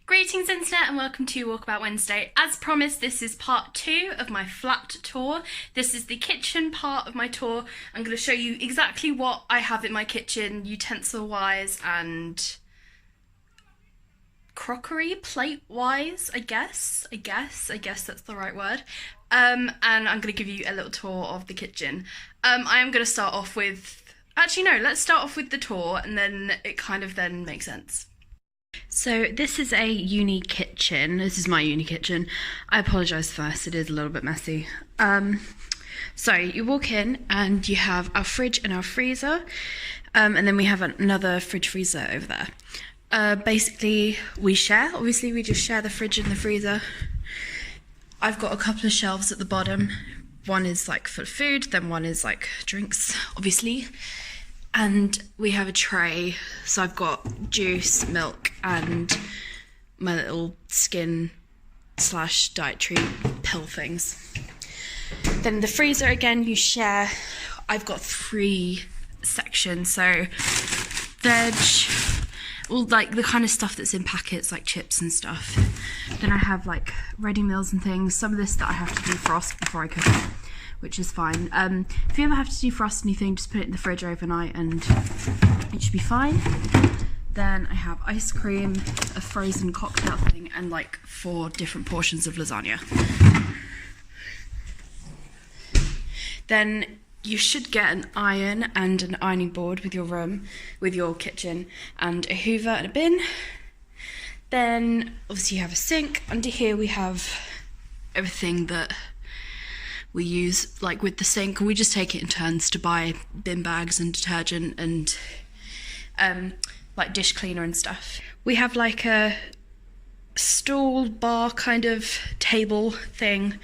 Greetings internet and welcome to Walkabout Wednesday. As promised, this is part 2 of my flat tour. This is the kitchen part of my tour. I'm going to show you exactly what I have in my kitchen, utensil wise and crockery, plate wise, I guess that's the right word. And I'm going to give you a little tour of the kitchen. I am going to start off with, actually no, let's start off with the tour and then it kind of then makes sense. So this is a uni kitchen. This is my uni kitchen. I apologise first, it is a little bit messy. So you walk in and you have our fridge and our freezer, and then we have another fridge freezer over there. Basically we share, obviously we just share the fridge and the freezer. I've got a couple of shelves at the bottom. One is like for food, then one is like drinks, obviously. And we have a tray, so I've got juice, milk, and my little skin / dietary pill things. Then the freezer, again, you share. I've got 3 sections, so veg, all like the kind of stuff that's in packets, like chips and stuff. Then I have like ready meals and things. Some of this that I have to defrost before I cook it, which is fine. If you ever have to defrost anything, just put it in the fridge overnight and it should be fine. Then I have ice cream, a frozen cocktail thing, and like 4 different portions of lasagna. Then you should get an iron and an ironing board with your room, with your kitchen, and a hoover and a bin. Then obviously you have a sink. Under here we have everything that we use, like with the sink. We just take it in turns to buy bin bags and detergent and like dish cleaner and stuff. We have like a stool bar kind of table thing.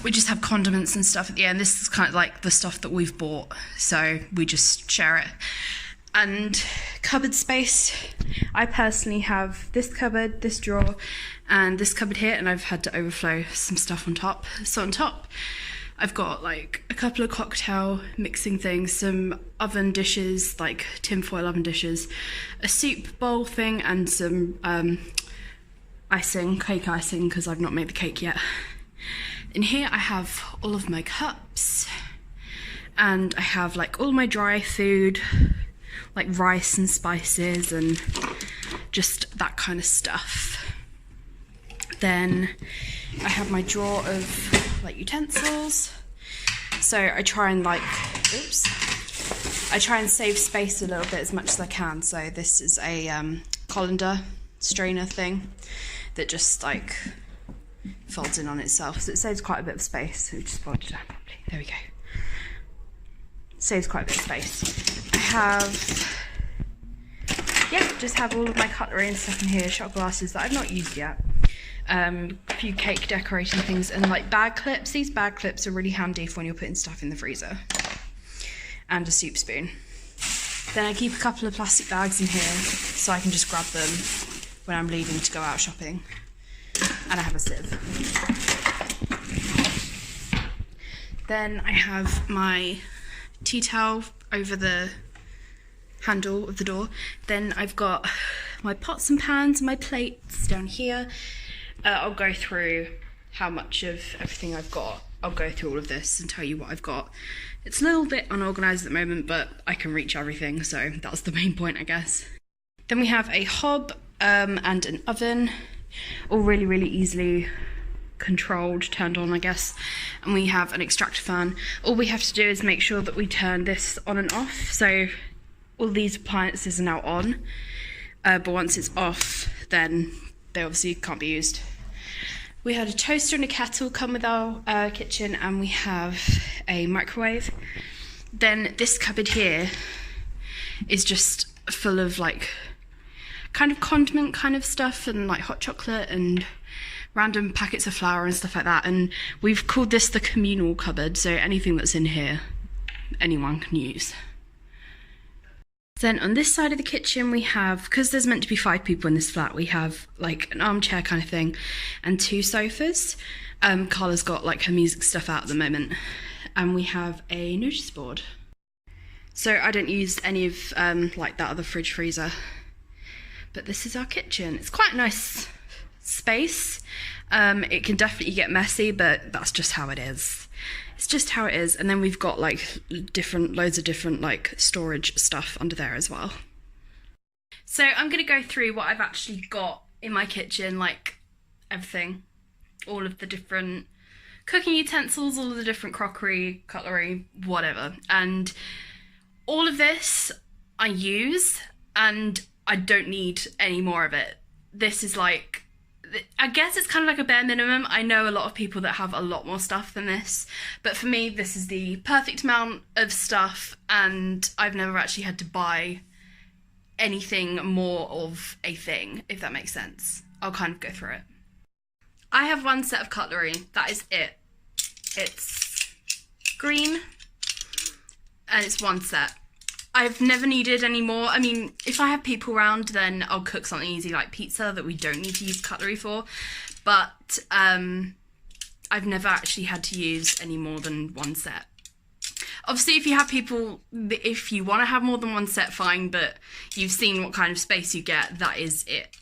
We just have condiments and stuff at the end. This is kind of like the stuff that we've bought, so we just share it. And cupboard space, I personally have this cupboard, this drawer, and this cupboard here, and I've had to overflow some stuff on top. So on top, I've got like a couple of cocktail mixing things, some oven dishes, like tinfoil oven dishes, a soup bowl thing, and some icing, cake icing, because I've not made the cake yet. In here I have all of my cups, and I have like all my dry food, like rice and spices and just that kind of stuff. Then I have my drawer of like utensils. So I try and I try and save space a little bit as much as I can. So this is a colander strainer thing that just like folds in on itself. So it saves quite a bit of space. So just fold it down properly. There we go. Saves quite a bit of space. I have, just have all of my cutlery and stuff in here, shot glasses that I've not used yet. A few cake decorating things, and like bag clips. These bag clips are really handy for when you're putting stuff in the freezer. And a soup spoon. Then I keep a couple of plastic bags in here so I can just grab them when I'm leaving to go out shopping. And I have a sieve. Then I have my tea towel over the handle of the door. Then I've got my pots and pans, my plates down here. I'll go through how much of everything I've got. I'll go through all of this and tell you what I've got. It's a little bit unorganised at the moment, but I can reach everything, so that's the main point, I guess. Then we have a hob and an oven, all really, really easily controlled, turned on, I guess. And we have an extractor fan. All we have to do is make sure that we turn this on and off. So all these appliances are now on, but once it's off, then they obviously can't be used. We had a toaster and a kettle come with our kitchen, and we have a microwave. Then this cupboard here is just full of like kind of condiment kind of stuff, and like hot chocolate and random packets of flour and stuff like that. And we've called this the communal cupboard, so anything that's in here anyone can use. Then on this side of the kitchen we have, because there's meant to be 5 people in this flat, we have like an armchair kind of thing and 2 sofas. Carla's got like her music stuff out at the moment. And we have a notice board. So I don't use any of like that other fridge freezer. But this is our kitchen. It's quite a nice space. It can definitely get messy, but that's just how it is. It's just how it is. And then we've got like loads of different like storage stuff under there as well. So I'm gonna go through what I've actually got in my kitchen, like everything, all of the different cooking utensils, all of the different crockery, cutlery, whatever. And all of this I use, and I don't need any more of it. This is like, I guess it's kind of like a bare minimum. I know a lot of people that have a lot more stuff than this, but for me, this is the perfect amount of stuff, and I've never actually had to buy anything more of a thing, if that makes sense. I'll kind of go through it. I have one set of cutlery. That is it. It's green, and it's one set. I've never needed any more. I mean, if I have people around, then I'll cook something easy like pizza that we don't need to use cutlery for. But I've never actually had to use any more than one set. Obviously, if you have people, if you want to have more than one set, fine, but you've seen what kind of space you get, that is it.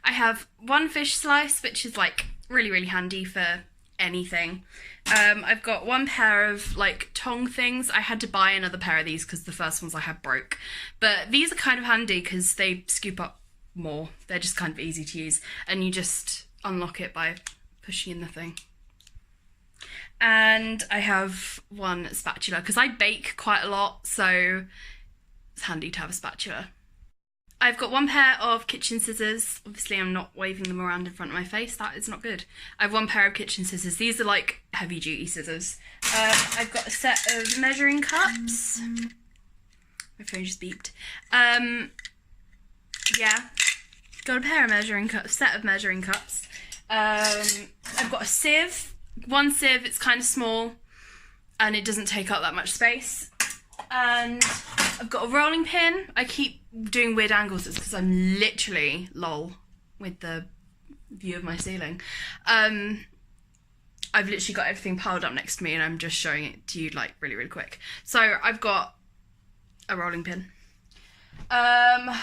I have one fish slice, which is like really, really handy for anything. I've got one pair of like tong things. I had to buy another pair of these because the first ones I had broke, but these are kind of handy because they scoop up more. They're just kind of easy to use, and you just unlock it by pushing in the thing. And I have one spatula because I bake quite a lot, so it's handy to have a spatula. I've got one pair of kitchen scissors. Obviously, I'm not waving them around in front of my face. That is not good. I have one pair of kitchen scissors. These are like heavy duty scissors. I've got a set of measuring cups. My phone just beeped. Yeah, got a pair of measuring cups, set of measuring cups. I've got a sieve. One sieve, it's kind of small and it doesn't take up that much space. And I've got a rolling pin. I keep doing weird angles. It's because I'm literally lol with the view of my ceiling. I've literally got everything piled up next to me and I'm just showing it to you like really, really quick. So I've got a rolling pin. I've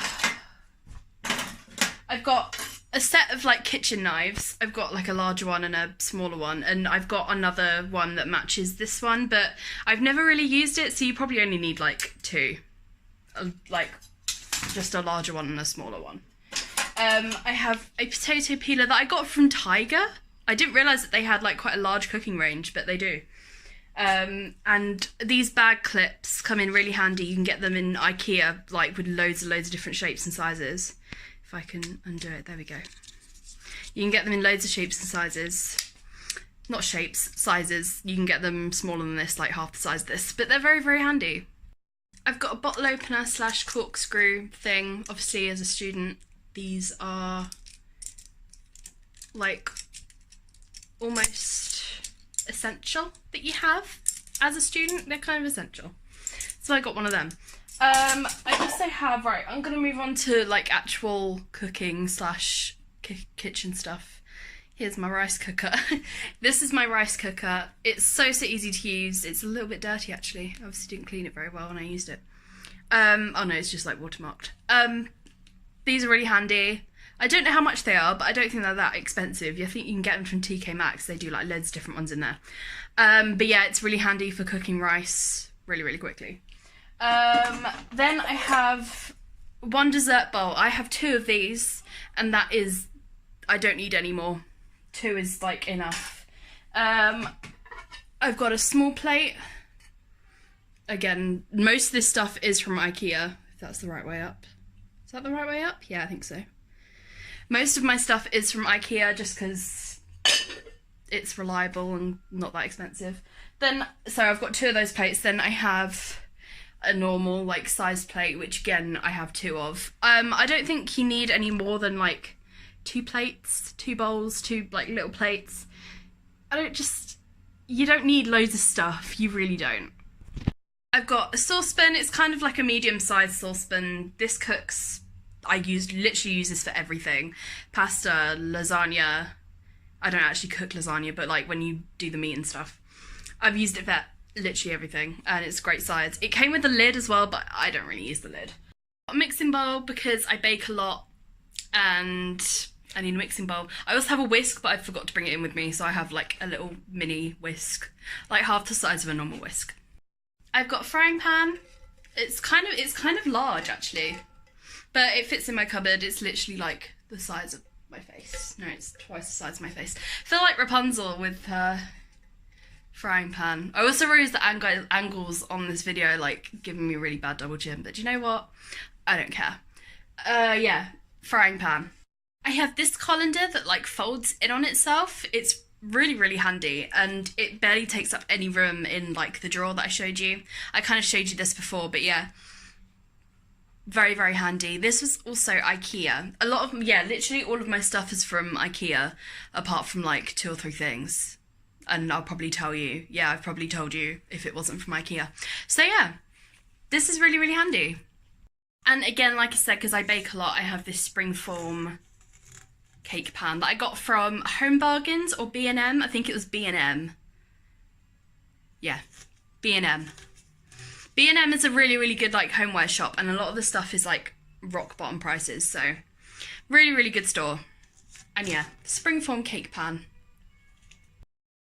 got a set of like kitchen knives. I've got like a larger one and a smaller one, and I've got another one that matches this one, but I've never really used it, so you probably only need like two, like just a larger one and a smaller one. I have a potato peeler that I got from Tiger. I didn't realise that they had like quite a large cooking range, but they do. And these bag clips come in really handy. You can get them in IKEA, like with loads and loads of different shapes and sizes. If I can undo it, there we go. You can get them in loads of shapes and sizes. Not shapes, sizes. You can get them smaller than this, like half the size of this, but they're very, very handy. I've got a bottle opener / corkscrew thing. Obviously, as a student, these are like almost essential that you have as a student. They're kind of essential. So I got one of them. I also have, right, I'm going to move on to like actual cooking / kitchen stuff. Here's my rice cooker. This is my rice cooker. It's so easy to use. It's a little bit dirty actually. I obviously didn't clean it very well when I used it. Oh no, it's just like watermarked. These are really handy. I don't know how much they are, but I don't think they're that expensive. I think you can get them from TK Maxx. They do like loads of different ones in there. But yeah, it's really handy for cooking rice really, really quickly. Then I have one dessert bowl. I have two of these, and that is, I don't need any more. Two is like enough. I've got a small plate. Again, most of this stuff is from IKEA, if that's the right way up. Is that the right way up? Yeah, I think so. Most of my stuff is from IKEA just because it's reliable and not that expensive. Then, so I've got two of those plates. Then I have a normal like sized plate, which again I have two of. I don't think you need any more than like 2 plates, 2 bowls, 2 like little plates. You don't need loads of stuff, you really don't. I've got a saucepan. It's kind of like a medium-sized saucepan. This cooks, literally use this for everything. Pasta, lasagna. I don't actually cook lasagna, but like when you do the meat and stuff. I've used it for literally everything, and it's a great size. It came with a lid as well, but I don't really use the lid. A mixing bowl because I bake a lot and I need a mixing bowl. I also have a whisk, but I forgot to bring it in with me, so I have like a little mini whisk, like half the size of a normal whisk. I've got a frying pan. It's kind of large actually, but it fits in my cupboard. It's literally like the size of my face. No, it's twice the size of my face. I feel like Rapunzel with her frying pan. I also realised the angles on this video like giving me a really bad double chin, but do you know what? I don't care. Yeah, frying pan. I have this colander that like folds in on itself. It's really, really handy, and it barely takes up any room in like the drawer that I showed you. I kind of showed you this before, but yeah, very, very handy. This was also IKEA. A lot of, yeah, literally all of my stuff is from IKEA, apart from like 2 or 3 things. And I'll probably tell you, yeah, I've probably told you if it wasn't from IKEA. So yeah, this is really, really handy. And again, like I said, because I bake a lot, I have this springform cake pan that I got from Home Bargains or B&M. I think it was B&M. Yeah, B&M. B&M is a really, really good like homeware shop, and a lot of the stuff is like rock bottom prices, so really, really good store. And yeah, springform cake pan.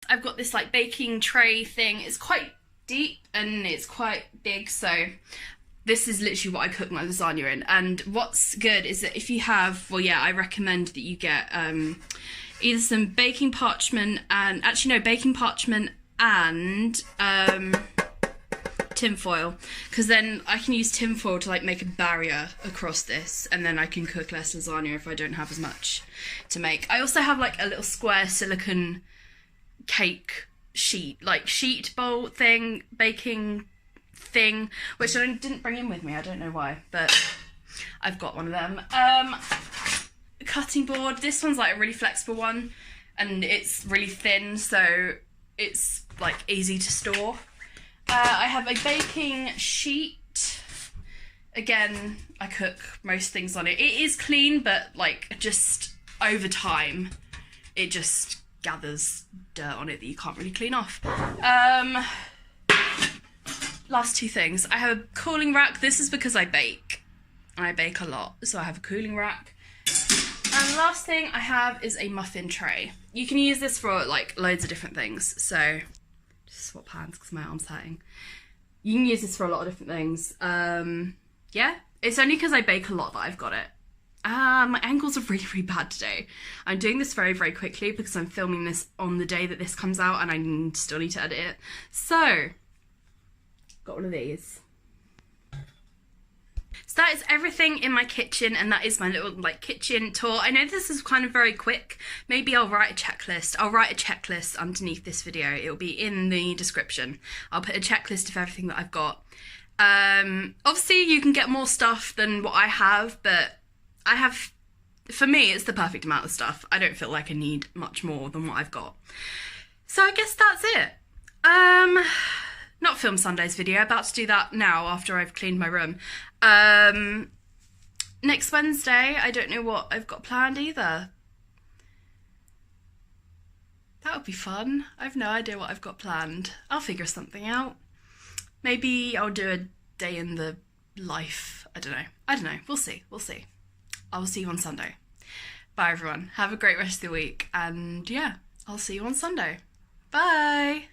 I've got this like baking tray thing. It's quite deep and it's quite big, so this is literally what I cook my lasagna in. And what's good is that if you have, well yeah, I recommend that you get either some baking parchment and, actually no, baking parchment and tin foil, because then I can use tin foil to like make a barrier across this, and then I can cook less lasagna if I don't have as much to make. I also have like a little square silicone cake sheet, like sheet bowl thing, baking thing, which I didn't bring in with me. I don't know why, but I've got one of them. Cutting board. This one's like a really flexible one, and it's really thin, so it's like easy to store. I have a baking sheet. Again, I cook most things on it. It is clean, but like just over time, it just gathers dirt on it that you can't really clean off. Last 2 things. I have a cooling rack. This is because I bake. I bake a lot, so I have a cooling rack. And the last thing I have is a muffin tray. You can use this for like loads of different things. So just swap hands because my arm's hurting. You can use this for a lot of different things. Yeah, it's only because I bake a lot that I've got it. My angles are really, really bad today. I'm doing this very, very quickly because I'm filming this on the day that this comes out, and I still need to edit it. So, got one of these. So that is everything in my kitchen, and that is my little like kitchen tour. I know this is kind of very quick. Maybe I'll write a checklist. I'll write a checklist underneath this video. It'll be in the description. I'll put a checklist of everything that I've got. Obviously you can get more stuff than what I have, but I have, for me, it's the perfect amount of stuff. I don't feel like I need much more than what I've got. So I guess that's it. Not film Sunday's video, about to do that now after I've cleaned my room. Next Wednesday, I don't know what I've got planned either. That would be fun. I've no idea what I've got planned. I'll figure something out. Maybe I'll do a day in the life. I don't know. We'll see. I will see you on Sunday. Bye everyone. Have a great rest of the week, and yeah, I'll see you on Sunday. Bye.